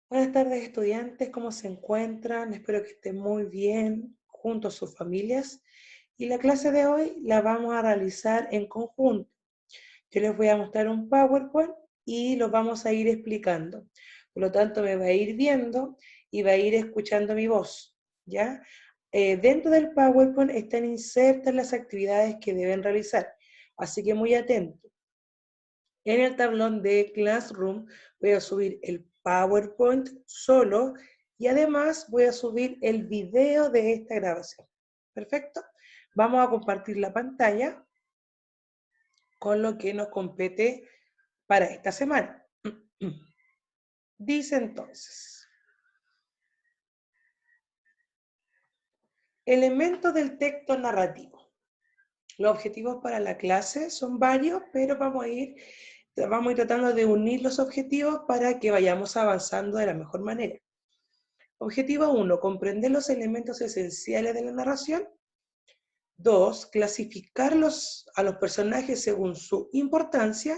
Buenas tardes, estudiantes, ¿cómo se encuentran? Espero que estén muy bien junto a sus familias. Y la clase de hoy la vamos a realizar en conjunto. Yo les voy a mostrar un PowerPoint y los vamos a ir explicando. Por lo tanto, me va a ir viendo y va a ir escuchando mi voz, ¿ya? Dentro del PowerPoint están insertas las actividades que deben realizar, así que muy atentos. En el tablón de Classroom voy a subir el PowerPoint solo y además voy a subir el video de esta grabación. ¿Perfecto? Vamos a compartir la pantalla con lo que nos compete para esta semana. Dice entonces, elementos del texto narrativo. Los objetivos para la clase son varios, pero vamos a ir tratando de unir los objetivos para que vayamos avanzando de la mejor manera. Objetivo 1, comprender los elementos esenciales de la narración. 2, clasificar a los personajes según su importancia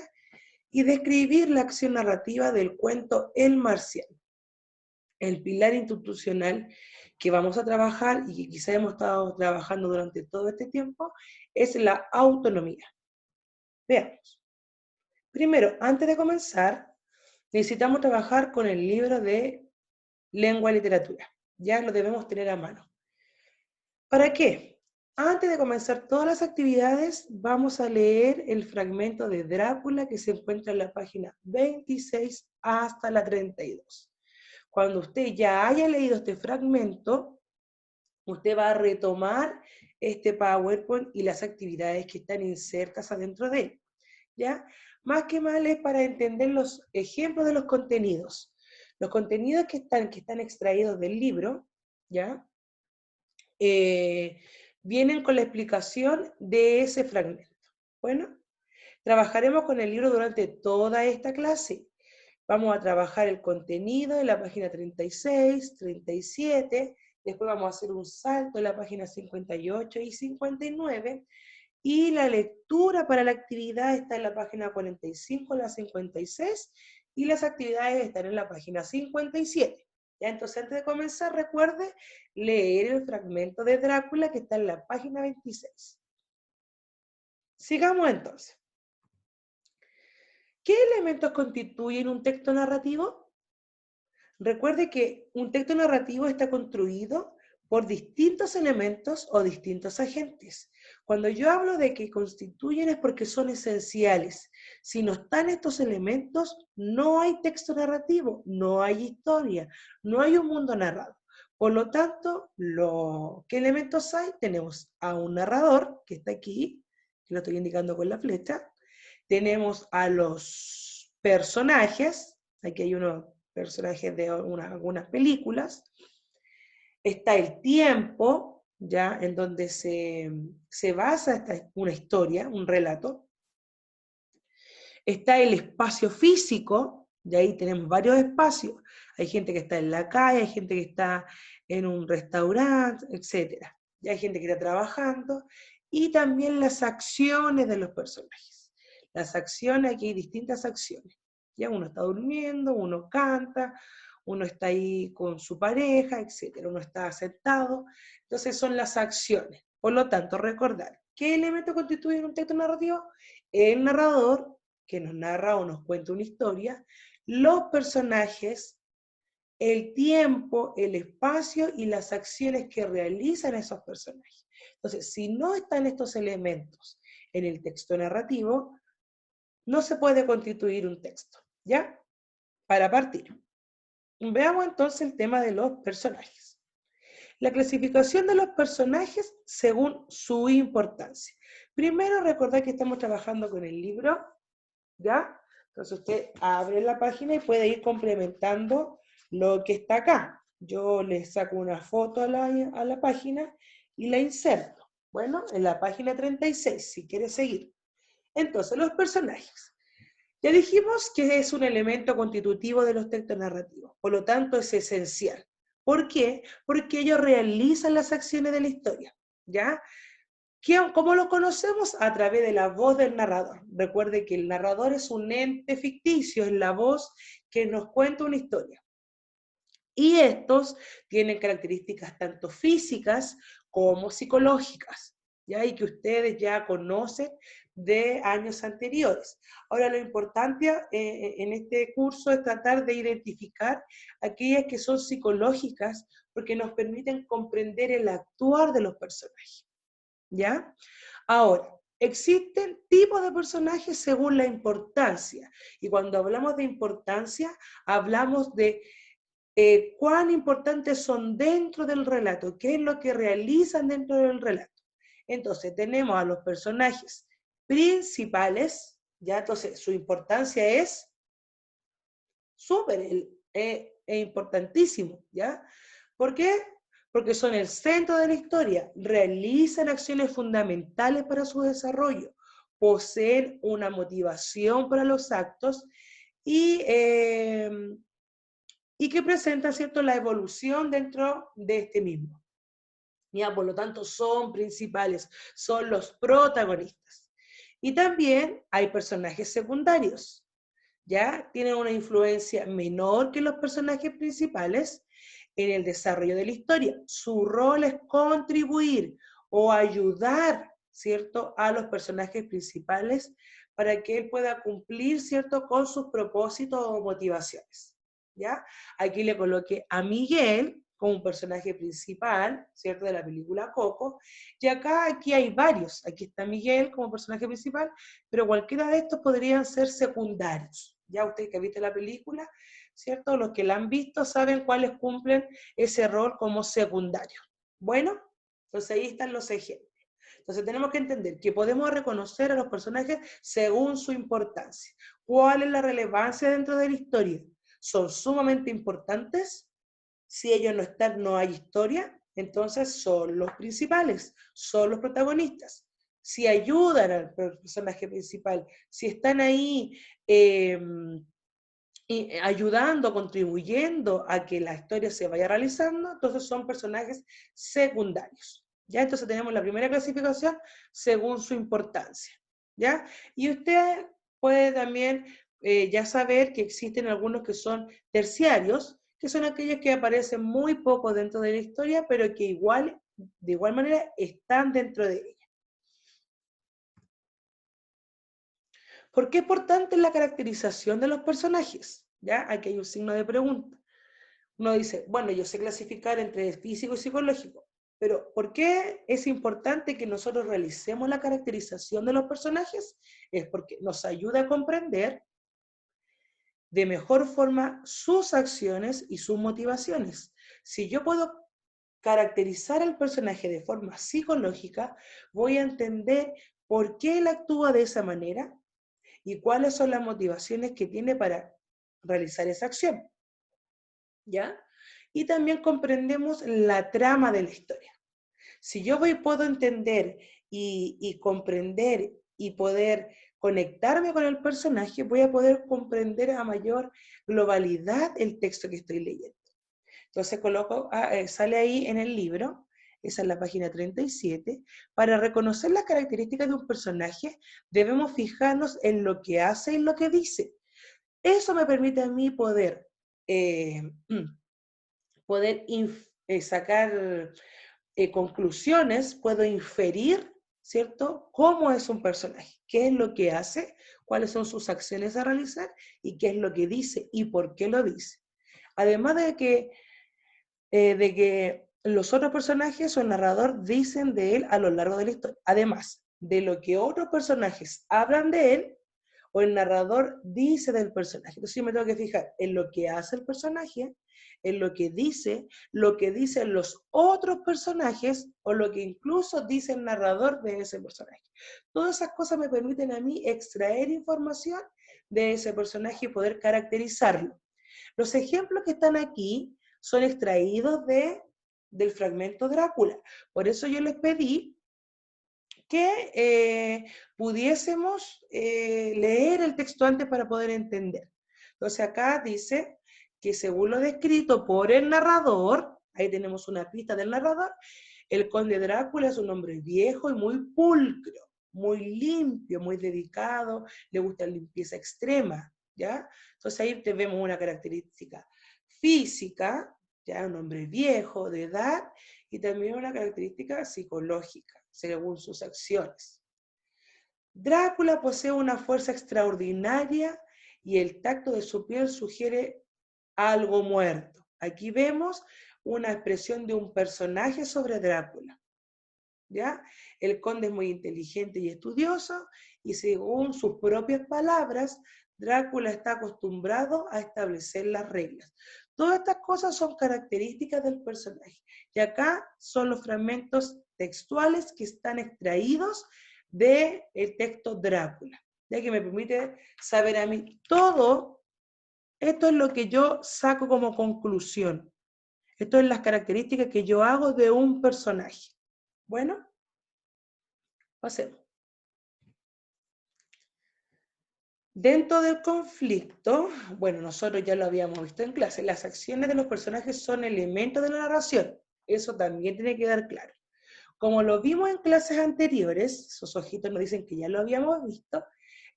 y describir la acción narrativa del cuento El Marciano. El pilar institucional que vamos a trabajar y que quizá hemos estado trabajando durante todo este tiempo es la autonomía. Veamos. Primero, antes de comenzar, necesitamos trabajar con el libro de lengua y literatura. Ya lo debemos tener a mano. ¿Para qué? Antes de comenzar todas las actividades, vamos a leer el fragmento de Drácula que se encuentra en la página 26 hasta la 32. Cuando usted ya haya leído este fragmento, usted va a retomar este PowerPoint y las actividades que están insertas adentro de él, ¿ya? Más que mal es para entender los ejemplos de los contenidos. Los contenidos que están extraídos del libro, ¿ya? Vienen con la explicación de ese fragmento. Bueno, trabajaremos con el libro durante toda esta clase. Vamos a trabajar el contenido en la página 36, 37, después vamos a hacer un salto en la página 58 y 59, y la lectura para la actividad está en la página 45, la 56, y las actividades están en la página 57. Ya, entonces, antes de comenzar, recuerde leer el fragmento de Drácula que está en la página 26. Sigamos entonces. ¿Qué elementos constituyen un texto narrativo? Recuerde que un texto narrativo está construido por distintos elementos o distintos agentes. Cuando yo hablo de que constituyen es porque son esenciales. Si no están estos elementos, no hay texto narrativo, no hay historia, no hay un mundo narrado. Por lo tanto, ¿qué elementos hay? Tenemos a un narrador, que está aquí, que lo estoy indicando con la flecha. Tenemos a los personajes, aquí hay unos personajes de algunas películas. Está el tiempo, ya en donde se basa una historia, un relato. Está el espacio físico, de ahí tenemos varios espacios. Hay gente que está en la calle, hay gente que está en un restaurante, etc. Ya hay gente que está trabajando. Y también las acciones de los personajes. Las acciones, aquí hay distintas acciones. Ya uno está durmiendo, uno canta, uno está ahí con su pareja, etc. Uno está sentado. Entonces son las acciones. Por lo tanto, recordar, ¿qué elemento constituye un texto narrativo? El narrador, que nos narra o nos cuenta una historia, los personajes, el tiempo, el espacio y las acciones que realizan esos personajes. Entonces, si no están estos elementos en el texto narrativo, no se puede constituir un texto, ¿ya? Para partir. Veamos entonces el tema de los personajes. La clasificación de los personajes según su importancia. Primero, recordad que estamos trabajando con el libro, ¿ya? Entonces usted abre la página y puede ir complementando lo que está acá. Yo le saco una foto a la página y la inserto. Bueno, en la página 36, si quiere seguir. Entonces, los personajes. Ya dijimos que es un elemento constitutivo de los textos narrativos, por lo tanto es esencial. ¿Por qué? Porque ellos realizan las acciones de la historia, ¿ya? ¿Cómo lo conocemos? A través de la voz del narrador. Recuerde que el narrador es un ente ficticio, es la voz que nos cuenta una historia. Y estos tienen características tanto físicas como psicológicas, ¿ya? Y que ustedes ya conocen de años anteriores. Ahora, lo importante en este curso es tratar de identificar aquellas que son psicológicas porque nos permiten comprender el actuar de los personajes, ¿ya? Ahora, existen tipos de personajes según la importancia. Y cuando hablamos de importancia, hablamos de cuán importantes son dentro del relato, qué es lo que realizan dentro del relato. Entonces, tenemos a los personajes principales, ya, entonces su importancia es súper, importantísimo, ¿ya? ¿Por qué? Porque son el centro de la historia, realizan acciones fundamentales para su desarrollo, poseen una motivación para los actos y, eh, y que presentan, ¿cierto?, la evolución dentro de este mismo. ¿Ya? Por lo tanto, son principales, son los protagonistas. Y también hay personajes secundarios, ¿ya? Tienen una influencia menor que los personajes principales en el desarrollo de la historia. Su rol es contribuir o ayudar, ¿cierto?, a los personajes principales para que él pueda cumplir, ¿cierto?, con sus propósitos o motivaciones, ¿ya? Aquí le coloqué a Miguel como un personaje principal, ¿cierto?, de la película Coco, y aquí hay varios. Aquí está Miguel como personaje principal, pero cualquiera de estos podrían ser secundarios. Ya ustedes que han visto la película, ¿cierto? Los que la han visto saben cuáles cumplen ese rol como secundario. Bueno, entonces ahí están los ejemplos. Entonces tenemos que entender que podemos reconocer a los personajes según su importancia. ¿Cuál es la relevancia dentro de la historia? ¿Son sumamente importantes? Si ellos no están, no hay historia, entonces son los principales, son los protagonistas. Si ayudan al personaje principal, si están ahí eh, ayudando, contribuyendo a que la historia se vaya realizando, entonces son personajes secundarios. ¿Ya? Entonces tenemos la primera clasificación según su importancia. ¿Ya? Y usted puede también ya saber que existen algunos que son terciarios, que son aquellos que aparecen muy poco dentro de la historia, pero que de igual manera están dentro de ella. ¿Por qué es importante la caracterización de los personajes? ¿Ya? Aquí hay un signo de pregunta. Uno dice, bueno, yo sé clasificar entre físico y psicológico, pero ¿por qué es importante que nosotros realicemos la caracterización de los personajes? Es porque nos ayuda a comprender de mejor forma sus acciones y sus motivaciones. Si yo puedo caracterizar al personaje de forma psicológica, voy a entender por qué él actúa de esa manera y cuáles son las motivaciones que tiene para realizar esa acción. ¿Ya? Y también comprendemos la trama de la historia. Si yo puedo entender y comprender y poder conectarme con el personaje, voy a poder comprender a mayor globalidad el texto que estoy leyendo. Entonces sale ahí en el libro, esa es la página 37, para reconocer las características de un personaje debemos fijarnos en lo que hace y lo que dice. Eso me permite a mí eh, poder sacar conclusiones, puedo inferir, ¿cierto? ¿Cómo es un personaje? ¿Qué es lo que hace? ¿Cuáles son sus acciones a realizar? ¿Y qué es lo que dice? ¿Y por qué lo dice? Además de que los otros personajes o el narrador dicen de él a lo largo de la historia. Además de lo que otros personajes hablan de él, o el narrador dice del personaje. Entonces yo me tengo que fijar en lo que hace el personaje, en lo que dicen los otros personajes, o lo que incluso dice el narrador de ese personaje. Todas esas cosas me permiten a mí extraer información de ese personaje y poder caracterizarlo. Los ejemplos que están aquí son extraídos del fragmento Drácula. Por eso yo les pedí que pudiésemos leer el texto antes para poder entender. Entonces acá dice que según lo descrito por el narrador, ahí tenemos una pista del narrador, el conde Drácula es un hombre viejo y muy pulcro, muy limpio, muy dedicado, le gusta la limpieza extrema, ¿ya? Entonces ahí vemos una característica física, ya un hombre viejo, de edad, y también una característica psicológica, según sus acciones. Drácula posee una fuerza extraordinaria y el tacto de su piel sugiere algo muerto. Aquí vemos una expresión de un personaje sobre Drácula, ¿ya? El conde es muy inteligente y estudioso, y según sus propias palabras, Drácula está acostumbrado a establecer las reglas. Todas estas cosas son características del personaje. Y acá son los fragmentos textuales que están extraídos del texto Drácula, ya que me permite saber a mí todo. Esto es lo que yo saco como conclusión. Esto es las características que yo hago de un personaje. Bueno, pasemos. Dentro del conflicto, bueno, nosotros ya lo habíamos visto en clase, las acciones de los personajes son elementos de la narración. Eso también tiene que quedar claro. Como lo vimos en clases anteriores, esos ojitos nos dicen que ya lo habíamos visto,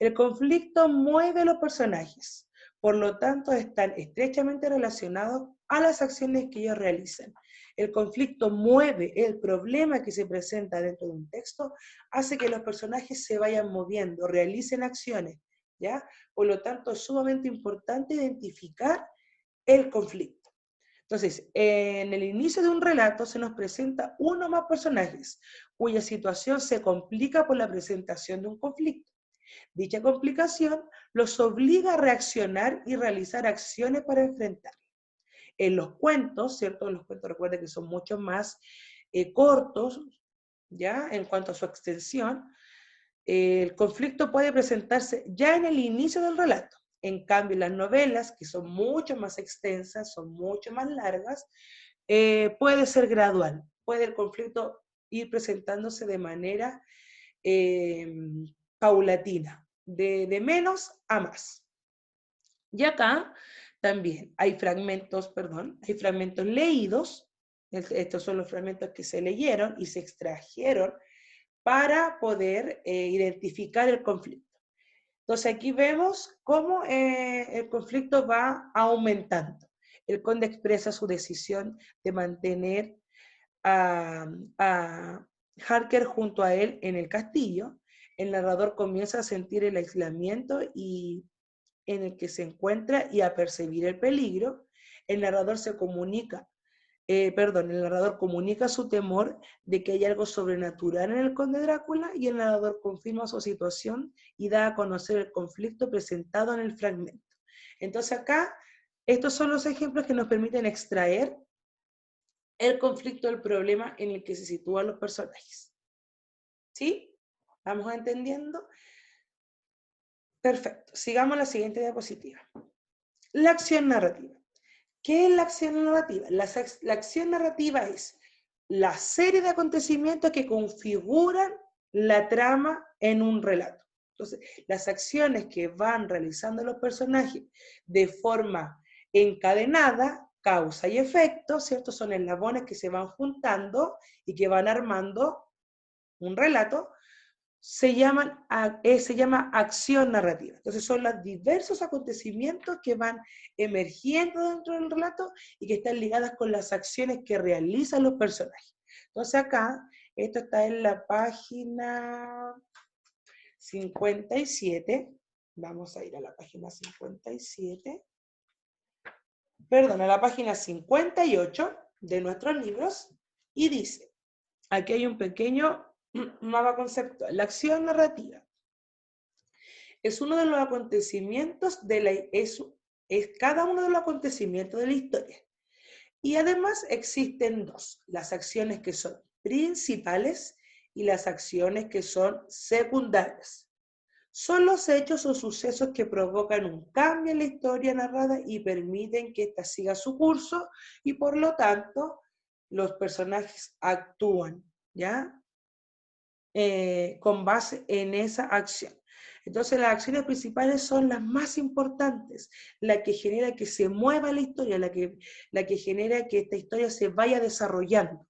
el conflicto mueve a los personajes. Por lo tanto, están estrechamente relacionados a las acciones que ellos realizan. El conflicto mueve el problema que se presenta dentro de un texto, hace que los personajes se vayan moviendo, realicen acciones, ¿ya? Por lo tanto, es sumamente importante identificar el conflicto. Entonces, en el inicio de un relato se nos presenta uno o más personajes, cuya situación se complica por la presentación de un conflicto. Dicha complicación los obliga a reaccionar y realizar acciones para enfrentarlo. En los cuentos, ¿cierto? Los cuentos, recuerden que son mucho más cortos, ¿ya? En cuanto a su extensión, el conflicto puede presentarse ya en el inicio del relato. En cambio, las novelas, que son mucho más extensas, son mucho más largas, puede ser gradual. Puede el conflicto ir presentándose de manera paulatina, de menos a más. Y acá también hay fragmentos leídos. Estos son los fragmentos que se leyeron y se extrajeron para poder identificar el conflicto. Entonces aquí vemos cómo el conflicto va aumentando. El conde expresa su decisión de mantener a Harker junto a él en el castillo. El narrador comienza a sentir el aislamiento en el que se encuentra y a percibir el peligro. El narrador el narrador comunica su temor de que hay algo sobrenatural en el conde Drácula, y el narrador confirma su situación y da a conocer el conflicto presentado en el fragmento. Entonces acá, estos son los ejemplos que nos permiten extraer el conflicto, el problema en el que se sitúan los personajes. ¿Sí? ¿Vamos entendiendo? Perfecto. Sigamos a la siguiente diapositiva. La acción narrativa. ¿Qué es la acción narrativa? La acción narrativa es la serie de acontecimientos que configuran la trama en un relato. Entonces, las acciones que van realizando los personajes de forma encadenada, causa y efecto, ¿cierto? Son eslabones que se van juntando y que van armando un relato. Se llama acción narrativa. Entonces son los diversos acontecimientos que van emergiendo dentro del relato y que están ligadas con las acciones que realizan los personajes. Entonces acá, esto está en la página 57. Vamos a ir a la página 57. Perdón, a la página 58 de nuestros libros, y dice, aquí hay un pequeño mapa conceptual. La acción narrativa es uno de los acontecimientos es cada uno de los acontecimientos de la historia. Y además existen dos, las acciones que son principales y las acciones que son secundarias. Son los hechos o sucesos que provocan un cambio en la historia narrada y permiten que ésta siga su curso, y por lo tanto los personajes actúan, ¿ya? Con base en esa acción. Entonces las acciones principales son las más importantes, la que genera que se mueva la historia, la que genera que esta historia se vaya desarrollando.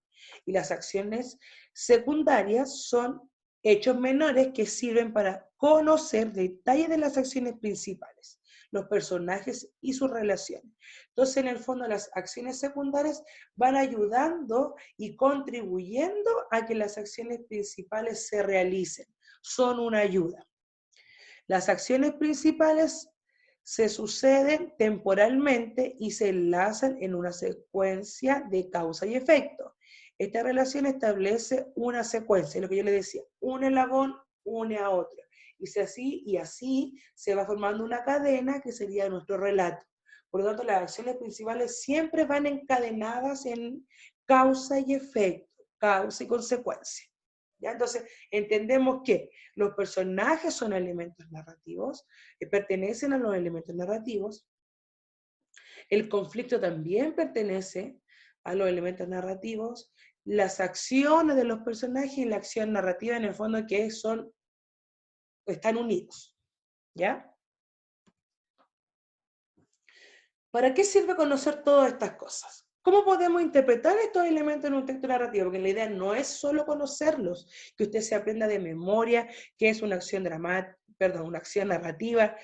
Y las acciones secundarias son hechos menores que sirven para conocer detalles de las acciones principales. los personajes y sus relaciones. Entonces, en el fondo, las acciones secundarias van ayudando y contribuyendo a que las acciones principales se realicen. Son una ayuda. Las acciones principales se suceden temporalmente y se enlazan en una secuencia de causa y efecto. Esta relación establece una secuencia, lo que yo le decía, un eslabón une a otro. Y así se va formando una cadena que sería nuestro relato. Por lo tanto, las acciones principales siempre van encadenadas en causa y efecto, causa y consecuencia. ¿Ya? Entonces, entendemos que los personajes son elementos narrativos, que pertenecen a los elementos narrativos. El conflicto también pertenece a los elementos narrativos. Las acciones de los personajes y la acción narrativa, en el fondo, que están unidos. ¿Ya? ¿Para qué sirve conocer todas estas cosas? ¿Cómo podemos interpretar estos elementos en un texto narrativo? Porque la idea no es solo conocerlos, que usted se aprenda de memoria qué es una acción una acción narrativa,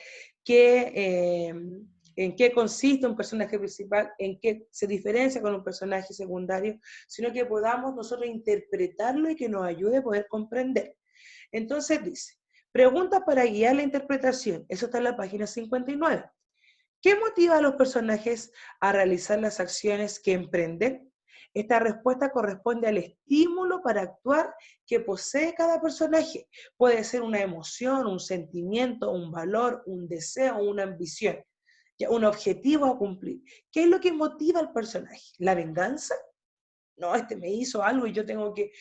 en qué consiste un personaje principal, en qué se diferencia con un personaje secundario, sino que podamos nosotros interpretarlo y que nos ayude a poder comprender. Entonces dice, preguntas para guiar la interpretación. Eso está en la página 59. ¿Qué motiva a los personajes a realizar las acciones que emprenden? Esta respuesta corresponde al estímulo para actuar que posee cada personaje. Puede ser una emoción, un sentimiento, un valor, un deseo, una ambición, un objetivo a cumplir. ¿Qué es lo que motiva al personaje? ¿La venganza? No, este me hizo algo y yo tengo que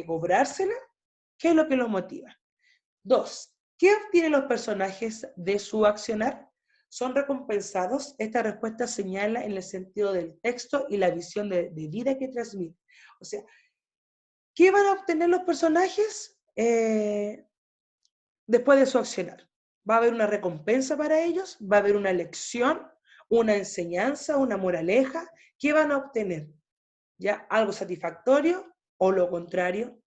cobrársela. ¿Qué es lo que lo motiva? 2. ¿Qué obtienen los personajes de su accionar? ¿Son recompensados? Esta respuesta señala en el sentido del texto y la visión de vida que transmite. O sea, ¿qué van a obtener los personajes después de su accionar? ¿Va a haber una recompensa para ellos? ¿Va a haber una lección? ¿Una enseñanza? ¿Una moraleja? ¿Qué van a obtener? ¿Ya? ¿Algo satisfactorio o lo contrario?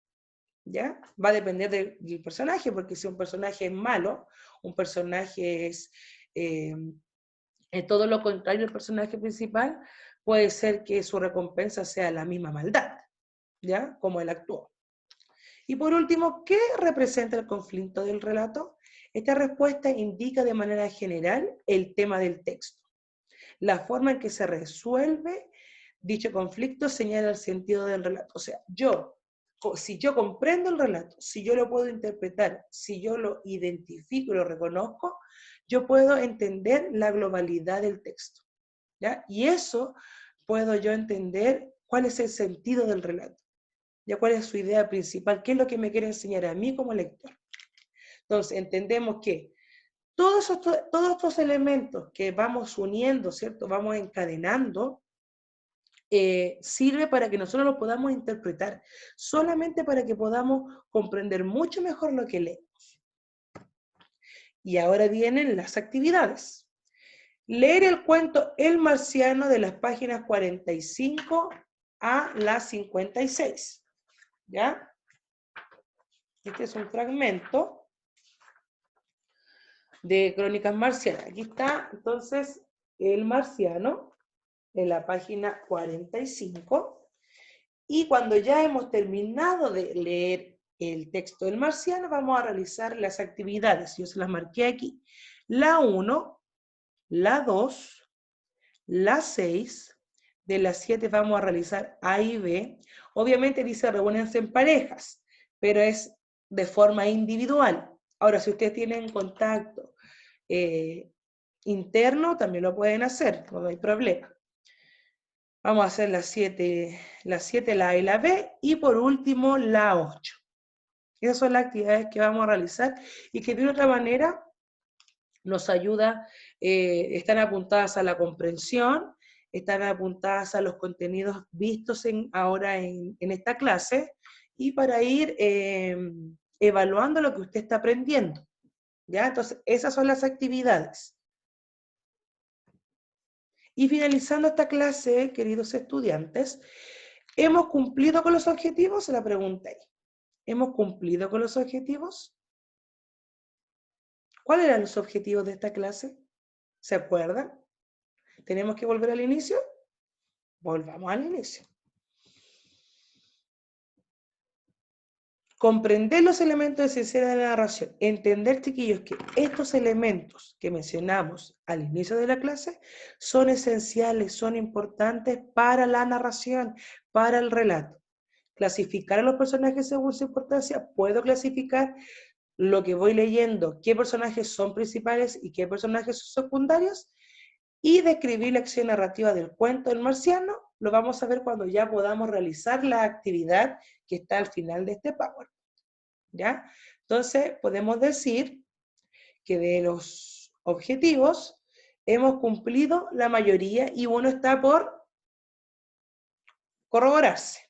¿Ya? Va a depender del personaje, porque si un personaje es malo, un personaje es todo lo contrario del personaje principal, puede ser que su recompensa sea la misma maldad, ¿ya? Como él actuó. Y por último, ¿qué representa el conflicto del relato? Esta respuesta indica de manera general el tema del texto. La forma en que se resuelve dicho conflicto señala el sentido del relato. O sea, si yo comprendo el relato, si yo lo puedo interpretar, si yo lo identifico y lo reconozco, yo puedo entender la globalidad del texto, ¿ya? Y eso puedo yo entender cuál es el sentido del relato, ya cuál es su idea principal, qué es lo que me quiere enseñar a mí como lector. Entonces, entendemos que todos estos elementos que vamos uniendo, ¿cierto? Vamos encadenando, sirve para que nosotros lo podamos interpretar, solamente para que podamos comprender mucho mejor lo que leemos. Y ahora vienen las actividades. Leer el cuento El Marciano de las páginas 45 a las 56. ¿Ya? Este es un fragmento de Crónicas Marcianas. Aquí está, entonces, El Marciano, en la página 45. Y cuando ya hemos terminado de leer el texto del Marciano, vamos a realizar las actividades. Yo se las marqué aquí. La 1, la 2, la 6, de las 7 vamos a realizar A y B. Obviamente dice reúnense en parejas, pero es de forma individual. Ahora, si ustedes tienen contacto interno, también lo pueden hacer, no hay problema. Vamos a hacer las 7, la A y la B, y por último la 8. Esas son las actividades que vamos a realizar y que de una otra manera nos ayuda, están apuntadas a la comprensión, están apuntadas a los contenidos vistos ahora en esta clase, y para ir evaluando lo que usted está aprendiendo. ¿Ya? Entonces, esas son las actividades. Y finalizando esta clase, queridos estudiantes, ¿hemos cumplido con los objetivos? Se la pregunté. ¿Hemos cumplido con los objetivos? ¿Cuáles eran los objetivos de esta clase? ¿Se acuerdan? ¿Tenemos que volver al inicio? Volvamos al inicio. Comprender los elementos esenciales de la narración. Entender, chiquillos, que estos elementos que mencionamos al inicio de la clase son esenciales, son importantes para la narración, para el relato. Clasificar a los personajes según su importancia. Puedo clasificar lo que voy leyendo, qué personajes son principales y qué personajes son secundarios, y describir la acción narrativa del cuento del marciano. Lo vamos a ver cuando ya podamos realizar la actividad que está al final de este PowerPoint. ¿Ya? Entonces, podemos decir que de los objetivos hemos cumplido la mayoría y uno está por corroborarse.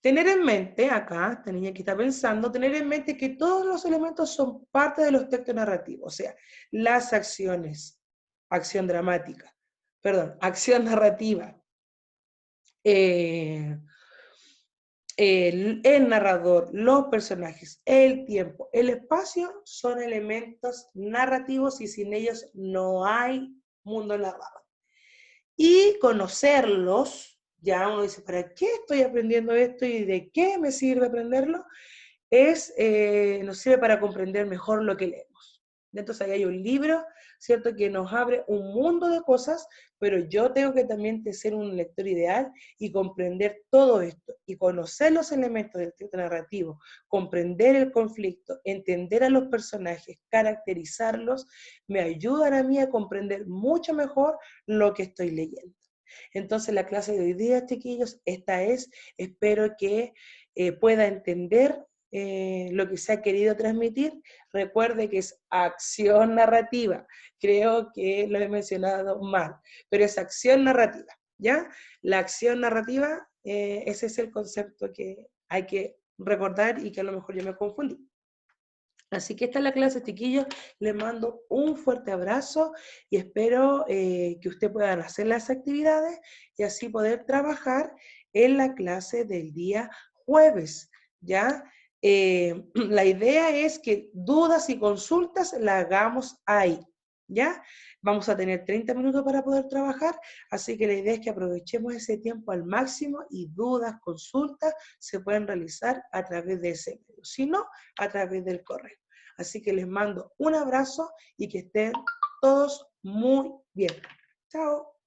Tener en mente, acá, esta niña que está pensando, tener en mente que todos los elementos son parte de los textos narrativos, o sea, las acciones, acción dramática, perdón, acción narrativa, el narrador, los personajes, el tiempo, el espacio son elementos narrativos y sin ellos no hay mundo narrado. Y conocerlos, ya uno dice, ¿para qué estoy aprendiendo esto y de qué me sirve aprenderlo? Nos sirve para comprender mejor lo que leemos. Entonces ahí hay un libro, ¿cierto?, que nos abre un mundo de cosas, pero yo tengo que también ser un lector ideal y comprender todo esto, y conocer los elementos del texto narrativo, comprender el conflicto, entender a los personajes, caracterizarlos, me ayudan a mí a comprender mucho mejor lo que estoy leyendo. Entonces la clase de hoy día, chiquillos, esta es, espero que pueda entender lo que se ha querido transmitir. Recuerde que es acción narrativa. Creo que lo he mencionado mal, pero es acción narrativa, ¿ya? La acción narrativa, ese es el concepto que hay que recordar y que a lo mejor yo me confundí. Así que esta es la clase, chiquillos. Les mando un fuerte abrazo y espero que ustedes puedan hacer las actividades y así poder trabajar en la clase del día jueves, ¿ya? La idea es que dudas y consultas las hagamos ahí, ¿ya? Vamos a tener 30 minutos para poder trabajar, así que la idea es que aprovechemos ese tiempo al máximo y dudas, consultas se pueden realizar a través de ese medio, si no, a través del correo. Así que les mando un abrazo y que estén todos muy bien. Chao.